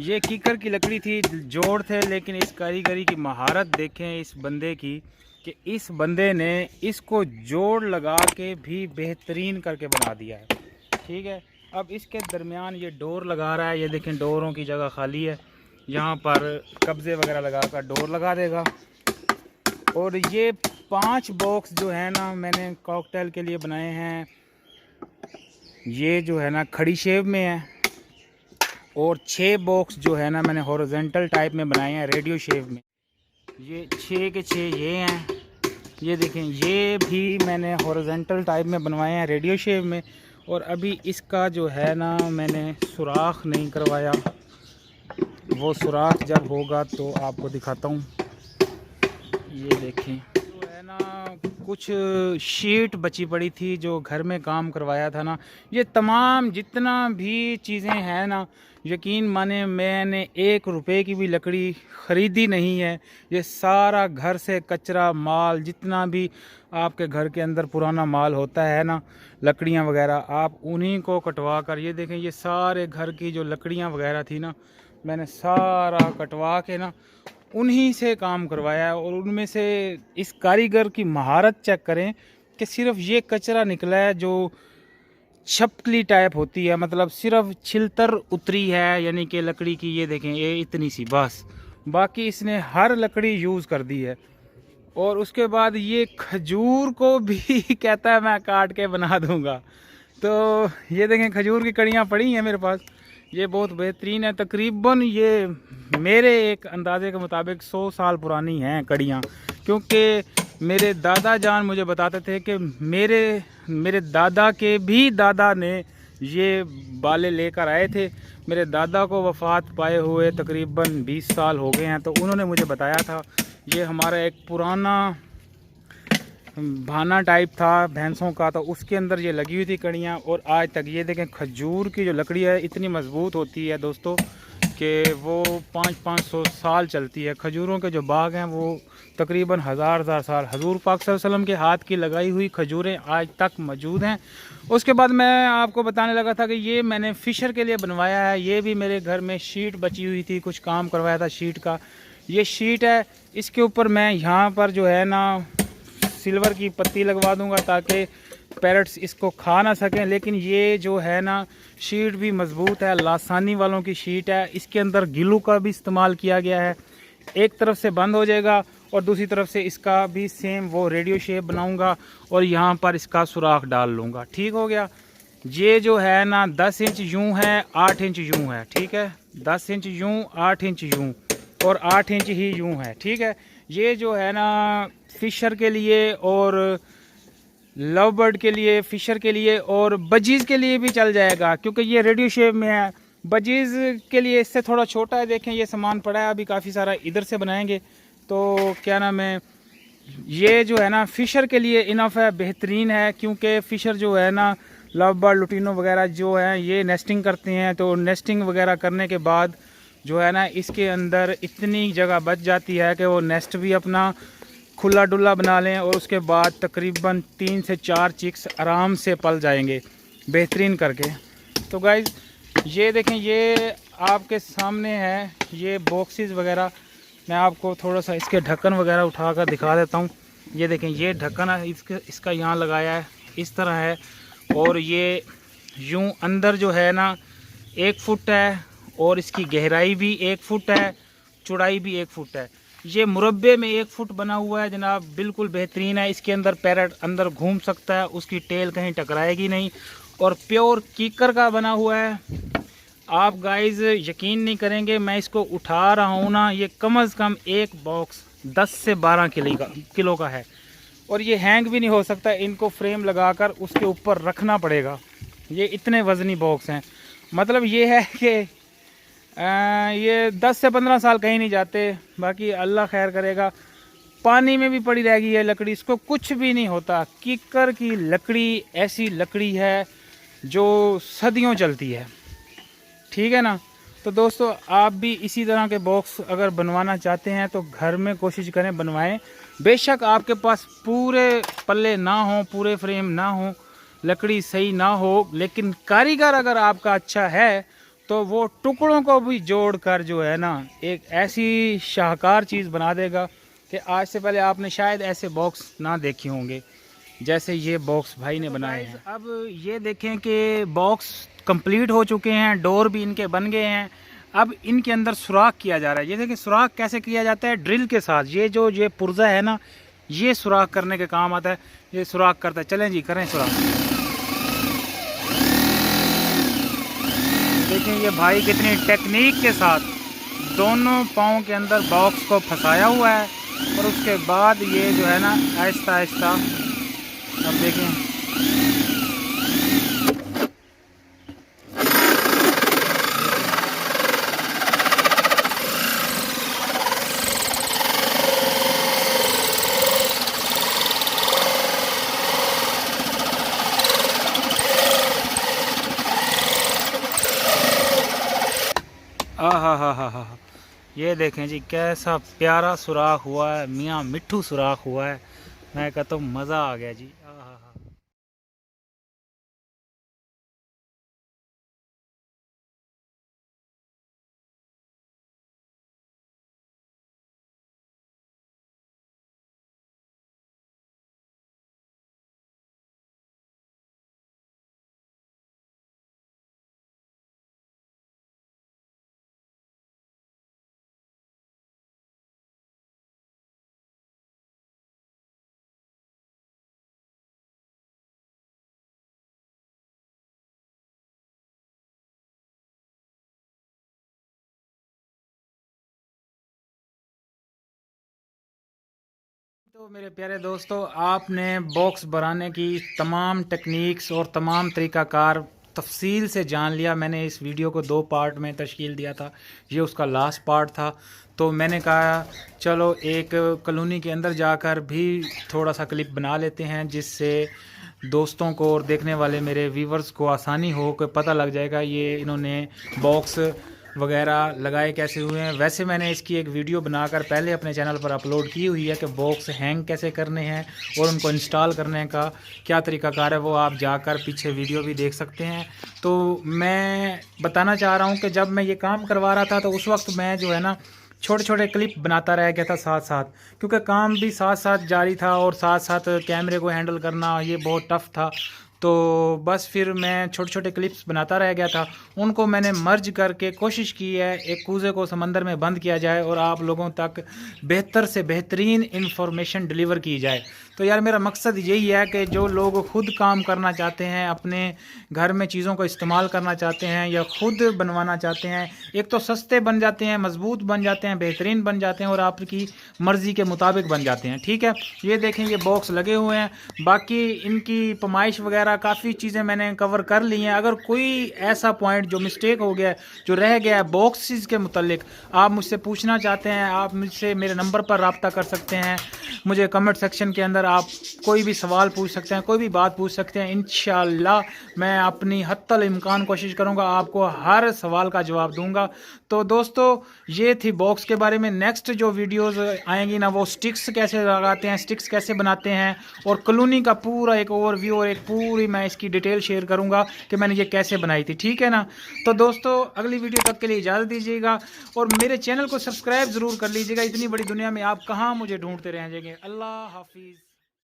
ये कीकर की लकड़ी थी, जोड़ थे, लेकिन इस कारीगरी की महारत देखें इस बंदे की कि इस बंदे ने इसको जोड़ लगा के भी बेहतरीन करके बना दिया है। ठीक है, अब इसके दरमियान ये डोर लगा रहा है। ये देखें डोरों की जगह खाली है, यहाँ पर कब्जे वगैरह लगा कर डोर लगा देगा। और ये 5 बॉक्स जो है ना मैंने कॉकटेल के लिए बनाए हैं, ये जो है ना खड़ी शेप में है। और 6 बॉक्स जो है ना मैंने हॉरिजॉन्टल टाइप में बनाए हैं, रेडियो शेप में। ये 6 के 6 ये हैं। ये देखें ये भी मैंने हॉरिजॉन्टल टाइप में बनवाए हैं, रेडियो शेप में। और अभी इसका जो है ना मैंने सुराख नहीं करवाया, वो सुराख जब होगा तो आपको दिखाता हूँ। ये देखें जो है ना कुछ शीट बची पड़ी थी जो घर में काम करवाया था ना, ये तमाम जितना भी चीज़ें हैं ना, यकीन माने मैंने 1 रुपए की भी लकड़ी ख़रीदी नहीं है। ये सारा घर से कचरा माल, जितना भी आपके घर के अंदर पुराना माल होता है ना, लकड़ियाँ वगैरह, आप उन्हीं को कटवा कर, ये देखें ये सारे घर की जो लकड़ियाँ वगैरह थी ना, मैंने सारा कटवा के ना उन्हीं से काम करवाया है। और उनमें से इस कारीगर की महारत चेक करें कि सिर्फ ये कचरा निकला है जो छपकली टाइप होती है, मतलब सिर्फ छिलतर उतरी है, यानी कि लकड़ी की। ये देखें ये इतनी सी बस, बाकी इसने हर लकड़ी यूज़ कर दी है। और उसके बाद ये खजूर को भी कहता है मैं काट के बना दूंगा। तो ये देखें खजूर की कड़ियाँ पड़ी हैं मेरे पास, ये बहुत बेहतरीन है। तकरीबन ये मेरे एक अंदाजे के मुताबिक 100 साल पुरानी हैं कड़ियाँ, क्योंकि मेरे दादा जान मुझे बताते थे कि मेरे दादा के भी दादा ने ये बाले लेकर आए थे। मेरे दादा को वफ़ात पाए हुए तकरीबन 20 साल हो गए हैं, तो उन्होंने मुझे बताया था ये हमारा एक पुराना भाना टाइप था भैंसों का, तो उसके अंदर ये लगी हुई थी कड़ियाँ। और आज तक ये देखें खजूर की जो लकड़ी है इतनी मज़बूत होती है दोस्तों कि वो 500 साल चलती है। खजूरों के जो बाग हैं वो तकरीबन हज़ार साल, हजूर पाक सल्लल्लाहु अलैहि वसल्लम के हाथ की लगाई हुई खजूरें आज तक मौजूद हैं। उसके बाद मैं आपको बताने लगा था कि ये मैंने फ़िशर के लिए बनवाया है। ये भी मेरे घर में शीट बची हुई थी, कुछ काम करवाया था शीट का। ये शीट है, इसके ऊपर मैं यहाँ पर जो है ना सिल्वर की पत्ती लगवा दूंगा ताकि पैरट्स इसको खा ना सकें। लेकिन ये जो है ना शीट भी मज़बूत है, लासानी वालों की शीट है। इसके अंदर गिलू का भी इस्तेमाल किया गया है। एक तरफ से बंद हो जाएगा और दूसरी तरफ से इसका भी सेम वो रेडियो शेप बनाऊंगा और यहाँ पर इसका सुराख डाल लूँगा। ठीक हो गया। ये जो है ना 10 इंच यूँ है, 8 इंच यूँ है। ठीक है, 10 इंच यूँ, 8 इंच यूँ और 8 इंच ही यूँ है। ठीक है, ये जो है ना फ़िशर के लिए और लव बर्ड के लिए, फ़िशर के लिए और बजीज़ के लिए भी चल जाएगा, क्योंकि ये रेडियो शेप में है। बजीज़ के लिए इससे थोड़ा छोटा है। देखें ये सामान पड़ा है अभी काफ़ी सारा, इधर से बनाएंगे तो क्या नाम है, ये जो है ना फ़िशर के लिए इनफ है, बेहतरीन है। क्योंकि फ़िशर जो है ना लव बर्ड, लुटिनो वगैरह जो हैं ये नेस्टिंग करते हैं, तो नेस्टिंग वगैरह करने के बाद जो है ना इसके अंदर इतनी जगह बच जाती है कि वो नेस्ट भी अपना खुला डुल्ला बना लें और उसके बाद तकरीबन 3 से 4 चिक्स आराम से पल जाएंगे बेहतरीन करके। तो गाइज़ ये देखें ये आपके सामने है ये बॉक्सेस वगैरह। मैं आपको थोड़ा सा इसके ढक्कन वगैरह उठा कर दिखा देता हूँ। ये देखें ये ढक्कन है, इसका यहाँ लगाया है, इस तरह है। और ये यूँ अंदर जो है ना 1 फुट है और इसकी गहराई भी 1 फुट है, चौड़ाई भी 1 फुट है। ये मुरब्बे में 1 फुट बना हुआ है जनाब, बिल्कुल बेहतरीन है। इसके अंदर पैरट अंदर घूम सकता है, उसकी टेल कहीं टकराएगी नहीं। और प्योर कीकर का बना हुआ है। आप गाइस यकीन नहीं करेंगे, मैं इसको उठा रहा हूँ ना, ये कम से कम एक बॉक्स 10 से 12 किलो का है। और ये हैंग भी नहीं हो सकता, इनको फ्रेम लगाकर उसके ऊपर रखना पड़ेगा। ये इतने वज़नी बॉक्स हैं। मतलब ये है कि ये 10 से 15 साल कहीं नहीं जाते। बाकी अल्लाह खैर करेगा। पानी में भी पड़ी रहेगी ये लकड़ी, इसको कुछ भी नहीं होता। कीकर की लकड़ी ऐसी लकड़ी है जो सदियों चलती है। ठीक है ना। तो दोस्तों आप भी इसी तरह के बॉक्स अगर बनवाना चाहते हैं तो घर में कोशिश करें बनवाएं। बेशक आपके पास पूरे पल्ले ना हो, पूरे फ्रेम ना हो, लकड़ी सही ना हो, लेकिन कारीगर अगर आपका अच्छा है तो वो टुकड़ों को भी जोड़कर जो है ना एक ऐसी शाहकार चीज़ बना देगा कि आज से पहले आपने शायद ऐसे बॉक्स ना देखे होंगे जैसे ये बॉक्स भाई ने बनाए हैं। अब ये देखें कि बॉक्स कंप्लीट हो चुके हैं, डोर भी इनके बन गए हैं। अब इनके अंदर सुराख किया जा रहा है। ये देखिए सुराख कैसे किया जाता है, ड्रिल के साथ। ये पुर्जा है ना, ये सुराख करने के काम आता है। ये सुराख करता है। चलें जी, करें सुराख। देखें ये भाई कितनी टेक्निक के साथ दोनों पाँव के अंदर बॉक्स को फंसाया हुआ है और उसके बाद ये जो है ना आहिस्ता आहिस्ता, अब देखें हा, ये देखें जी कैसा प्यारा सुराख हुआ है, मियाँ मिट्ठू सुराख हुआ है। मैं कहता हूँ मज़ा आ गया जी। तो मेरे प्यारे दोस्तों, आपने बॉक्स बनाने की तमाम टेक्निक्स और तमाम तरीक़ाकार तफसील से जान लिया। मैंने इस वीडियो को 2 पार्ट में तश्कील दिया था, ये उसका लास्ट पार्ट था। तो मैंने कहा चलो एक कॉलोनी के अंदर जाकर भी थोड़ा सा क्लिप बना लेते हैं, जिससे दोस्तों को और देखने वाले मेरे व्यूवर्स को आसानी हो कि पता लग जाएगा ये इन्होंने बॉक्स वगैरह लगाए कैसे हुए हैं। वैसे मैंने इसकी एक वीडियो बनाकर पहले अपने चैनल पर अपलोड की हुई है कि बॉक्स हैंग कैसे करने हैं और उनको इंस्टॉल करने का क्या तरीक़ाकार है, वो आप जाकर पीछे वीडियो भी देख सकते हैं। तो मैं बताना चाह रहा हूँ कि जब मैं ये काम करवा रहा था तो उस वक्त मैं जो है ना छोटे छोटे क्लिप बनाता रह गया था साथ साथ, क्योंकि काम भी साथ साथ जारी था और साथ साथ कैमरे को हैंडल करना ये बहुत टफ़ था। तो बस फिर मैं छोटे छोटे क्लिप्स बनाता रह गया था। उनको मैंने मर्ज करके कोशिश की है एक कूज़े को समंदर में बंद किया जाए और आप लोगों तक बेहतर से बेहतरीन इंफॉर्मेशन डिलीवर की जाए। तो यार मेरा मकसद यही है कि जो लोग खुद काम करना चाहते हैं, अपने घर में चीज़ों को इस्तेमाल करना चाहते हैं या ख़ुद बनवाना चाहते हैं, एक तो सस्ते बन जाते हैं, मज़बूत बन जाते हैं, बेहतरीन बन जाते हैं और आपकी मर्ज़ी के मुताबिक बन जाते हैं। ठीक है, ये देखें ये बॉक्स लगे हुए हैं। बाकी इनकी पमाइश वगैरह काफ़ी चीज़ें मैंने कवर कर ली हैं। अगर कोई ऐसा पॉइंट जो मिस्टेक हो गया है, जो रह गया है बॉक्सेस के मुतालिक, आप मुझसे पूछना चाहते हैं, आप मुझसे मेरे नंबर पर रब्ता कर सकते हैं। मुझे कमेंट सेक्शन के अंदर आप कोई भी सवाल पूछ सकते हैं, कोई भी बात पूछ सकते हैं। इंशाल्लाह मैं अपनी हत्तल इम्कान कोशिश करूंगा आपको हर सवाल का जवाब दूंगा। तो दोस्तों ये थी बॉक्स के बारे में। नेक्स्ट जो वीडियोस आएंगी ना, वो स्टिक्स कैसे लगाते हैं, स्टिक्स कैसे बनाते हैं और कॉलोनी का पूरा एक ओवरव्यू और एक पूरी मैं इसकी डिटेल शेयर करूंगा कि मैंने ये कैसे बनाई थी। ठीक है ना। तो दोस्तों अगली वीडियो तक के लिए इजाज़त दीजिएगा और मेरे चैनल को सब्सक्राइब ज़रूर कर लीजिएगा। इतनी बड़ी दुनिया में आप कहाँ मुझे ढूंढते रह जाएंगे। अल्लाह हाफिज़।